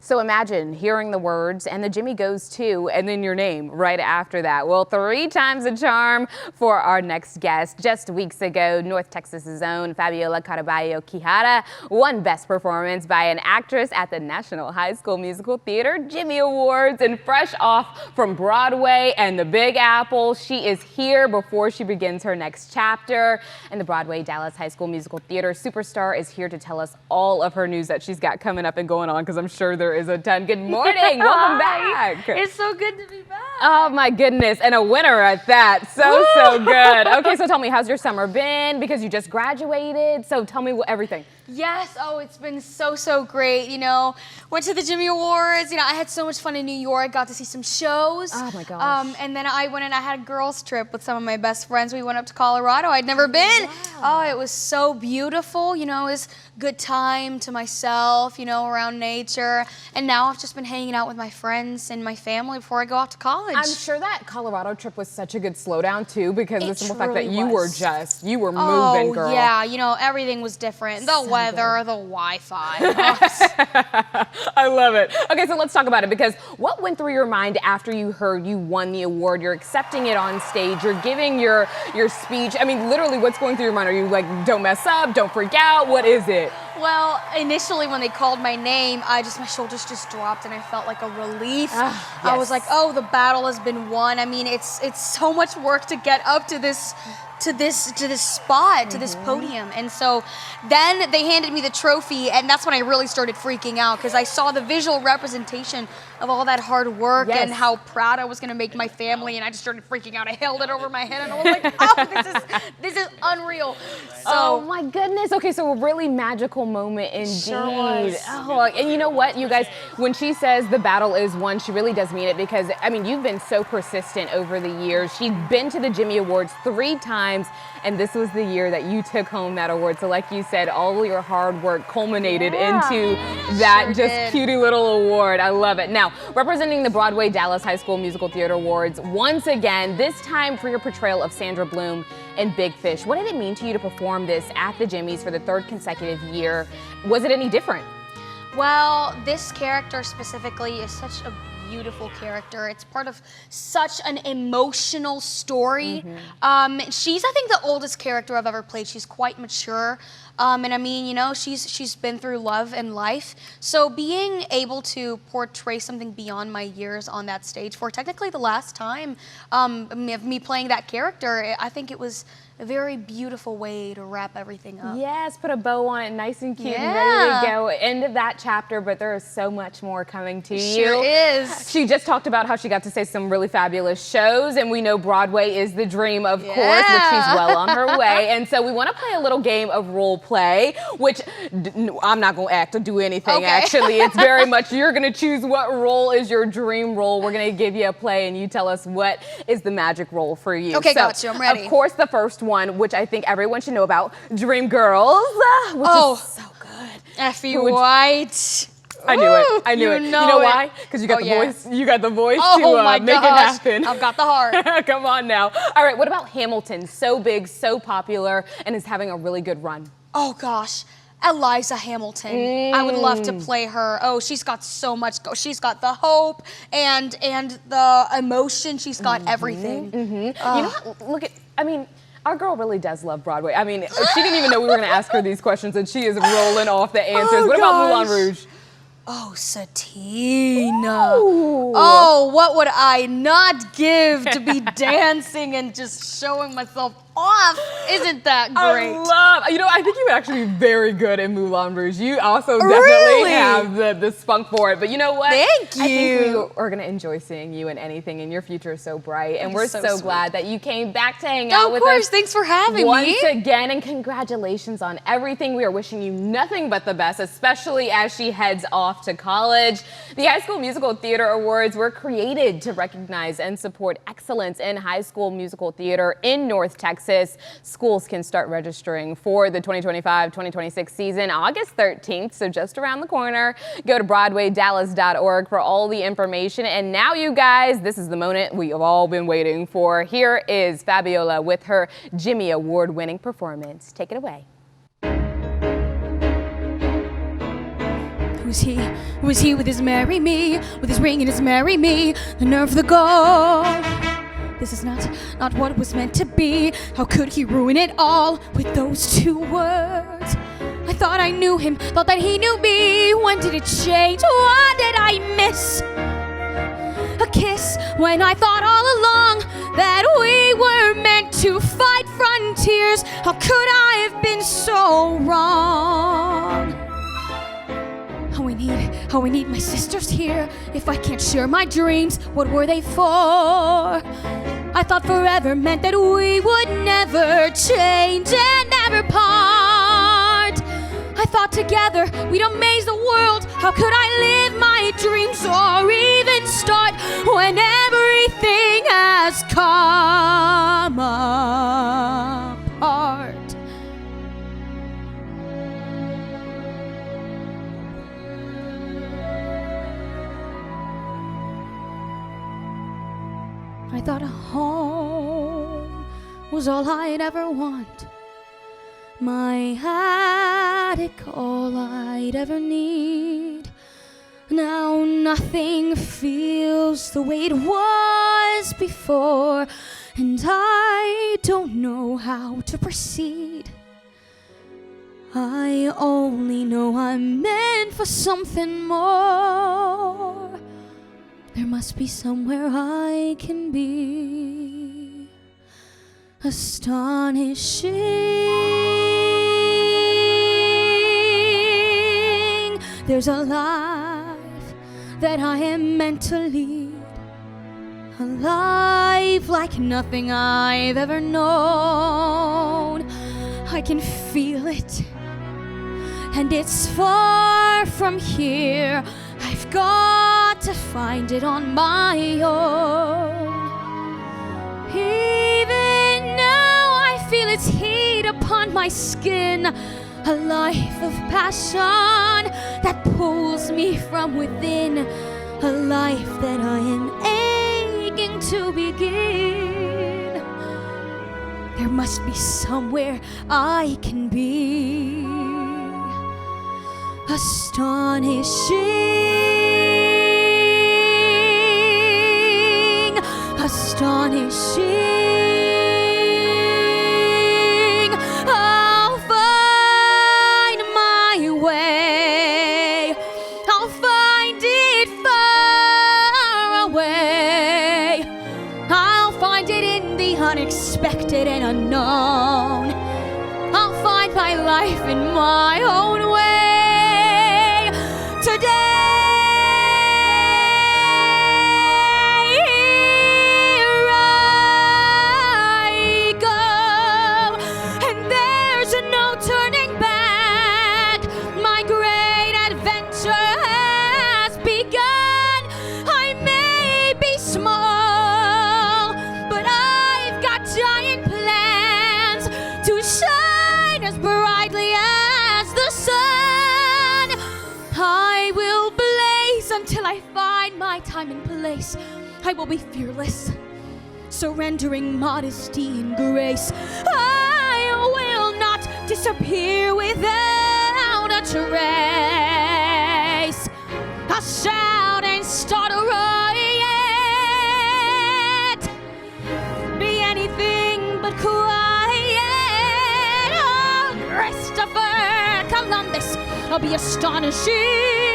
So imagine hearing the words and the Jimmy goes to and then your name right after that. Well, 3 times the charm for our next guest. Just weeks ago, North Texas's own Fabiola Caraballo Quijada won Best Performance by an Actress at the National High School Musical Theater Jimmy Awards. And fresh off from Broadway and the Big Apple, she is here before she begins her next chapter. And the Broadway Dallas High School Musical Theater superstar is here to tell us all of her news that she's got coming up and going on, because I'm sure there is a ton. Good morning. Welcome back. It's so good to be back. Oh my goodness, and a winner at that. So good. Okay, so tell me, how's your summer been? Because you just graduated, so tell me everything. Yes, it's been so great. You know, went to the Jimmy Awards. You know, I had so much fun in New York, got to see some shows. Oh my gosh. And then I went and I had a girls trip with some of my best friends. We went up to Colorado. I'd never been. Wow. Oh, it was so beautiful. You know, it was good time to myself, you know, around nature. And now I've just been hanging out with my friends and my family before I go off to college. I'm sure that Colorado trip was such a good slowdown too, because the simple fact that you were moving, girl. Yeah, you know, everything was different. The weather, the Wi-Fi. I love it. Okay, so let's talk about it, because what went through your mind after you heard you won the award? You're accepting it on stage, you're giving your speech. I mean, literally, what's going through your mind? Are you like, don't mess up, don't freak out? What is it? Well, initially when they called my name, my shoulders just dropped and I felt like a relief. Yes. I was like, oh, the battle has been won. I mean, it's so much work to get up to this spot, to this podium. And so then they handed me the trophy, and that's when I really started freaking out, because I saw the visual representation of all that hard work and how proud I was going to make my family, and I just started freaking out. I held it over my head and I was like, oh, this is unreal. So, oh my goodness. Okay, so a really magical moment indeed. Sure was. Oh, and you know what, you guys, when she says the battle is won, she really does mean it, because I mean, you've been so persistent over the years. She's been to the Jimmy Awards 3 times, and this was the year that you took home that award. So like you said, all your hard work culminated into that cutie little award. I love it. Now, representing the Broadway Dallas High School Musical Theater Awards once again, this time for your portrayal of Sandra Bloom in Big Fish. What did it mean to you to perform this at the Jimmys for the 3rd consecutive year? Was it any different? Well, this character specifically is such a beautiful character. It's part of such an emotional story. She's, I think, the oldest character I've ever played. She's quite mature. And I mean, you know, she's been through love and life. So being able to portray something beyond my years on that stage for technically the last time of me playing that character, I think it was a very beautiful way to wrap everything up. Yes, put a bow on it, nice and cute and ready to go. End of that chapter, but there is so much more coming to you. Sure is. She just talked about how she got to say some really fabulous shows, and we know Broadway is the dream, of course, which she's well on her way. And so we want to play a little game of role play, which I'm not going to act or do anything, actually. It's very much you're going to choose what role is your dream role. We're going to give you a play, and you tell us what is the magic role for you. Okay, gotcha. I'm ready. Of course, the first one, which I think everyone should know about, Dreamgirls, which is so good. Effie White. I knew it. I knew it. You know why? Because you got the voice. You got the voice to make it happen. I've got the heart. Come on now. All right. What about Hamilton? So big, so popular, and is having a really good run. Oh gosh. Eliza Hamilton. I would love to play her. Oh, she's got so much. She's got the hope and the emotion. She's got everything. You know what? Look at, I mean, our girl really does love Broadway. I mean, she didn't even know we were going to ask her these questions, and she is rolling off the answers. What about Moulin Rouge? Oh, Satina. Oh, what would I not give to be dancing and just showing myself off? Isn't that great? You know, I think you would actually be very good in Moulin Rouge. You also definitely have the spunk for it. But you know what? Thank you. I think we are going to enjoy seeing you in anything, and your future is so bright. And we're so glad that you came back to hang out with us. Of course. Thanks for having me. Once again, and congratulations on everything. We are wishing you nothing but the best, especially as she heads off to college. The High School Musical Theater Awards were created to recognize and support excellence in high school musical theater in North Texas. Schools can start registering for the 2025-2026 season August 13th, so just around the corner. Go to BroadwayDallas.org for all the information. And now, you guys, this is the moment we have all been waiting for. Here is Fabiola with her Jimmy Award-winning performance. Take it away. Who's he? Who is he with his marry me? With his ring and his marry me? The nerve, the gall. This is not what it was meant to be. How could he ruin it all with those two words? I thought I knew him, thought that he knew me. When did it change? What did I miss? A kiss when I thought all along that we were meant to fight frontiers. How could I have been so wrong? How I need my sisters here. If I can't share my dreams, what were they for? I thought forever meant that we would never change and never part. I thought together we'd amaze the world. How could I live my dreams or even start when everything has come apart? I thought a home was all I'd ever want. My attic, all I'd ever need. Now nothing feels the way it was before, and I don't know how to proceed. I only know I'm meant for something more. There must be somewhere I can be astonishing. There's a life that I am meant to lead, a life like nothing I've ever known. I can feel it, and it's far from here. I've got to find it on my own. Even now I feel its heat upon my skin, a life of passion that pulls me from within, a life that I am aching to begin. There must be somewhere I can be astonishing, astonishing. I'll find my way, I'll find it far away, I'll find it in the unexpected and unknown. I'll find my life in my own way. Today until I find my time and place. I will be fearless, surrendering modesty and grace. I will not disappear without a trace. I'll shout and start a riot, be anything but quiet. Oh, Christopher Columbus, I'll be astonishing.